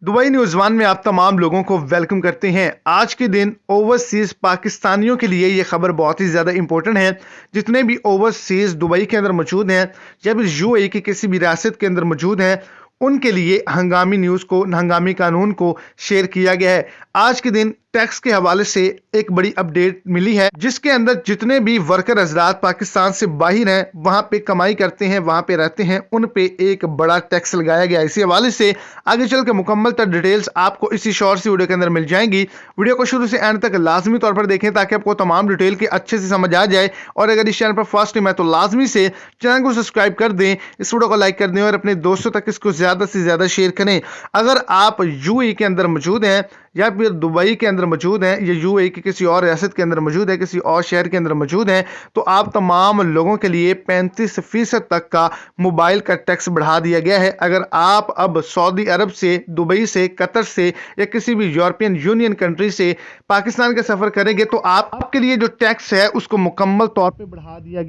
Dubai news one में आप तमाम लोगों को वेलकम करते हैं। आज के दिन ओवरसीज पाकिस्तानियों के लिए ये खबर बहुत ही ज़्यादा इंपॉर्टेंट है। जितने भी ओवरसीज दुबई के अंदर मौजूद हैं या फिर यूएई की किसी भी रियासत के अंदर मौजूद हैं, उनके लिए हंगामी न्यूज़ को, हंगामी कानून को शेयर किया गया है। आज के दिन टैक्स के हवाले से एक बड़ी अपडेट मिली है, जिसके अंदर जितने भी वर्कर हजरात पाकिस्तान से बाहर हैं, वहां पे कमाई करते हैं, वहां पे रहते हैं, उन पे एक बड़ा टैक्स लगाया गया। इसी हवाले से आगे चल के मुकम्मल तर डिटेल्स आपको इसी शॉर्ट सी वीडियो के अंदर मिल जाएंगी। वीडियो को शुरू से एंड तक लाजमी तौर पर देखें ताकि आपको तमाम डिटेल के अच्छे से समझ आ जाए। और अगर इस चैनल पर फर्स्ट टाइम है तो लाजमी से चैनल को सब्सक्राइब कर दें, इस वीडियो को लाइक कर दें और अपने दोस्तों तक इसको ज्यादा से ज्यादा शेयर करें। अगर आप यूएई के अंदर मौजूद हैं या फिर दुबई के अंदर मौजूद हैं या यूएई की किसी और रियासत के अंदर मौजूद है, किसी और शहर के अंदर मौजूद हैं, तो आप तमाम लोगों के लिए 35% तक का मोबाइल का टैक्स बढ़ा दिया गया है। अगर आप अब सऊदी अरब से, दुबई से, कतर से या किसी भी यूरोपियन यूनियन कंट्री से पाकिस्तान का सफर करेंगे तो आपके लिए जो टैक्स है उसको मुकम्मल तौर पर बढ़ा दिया गया।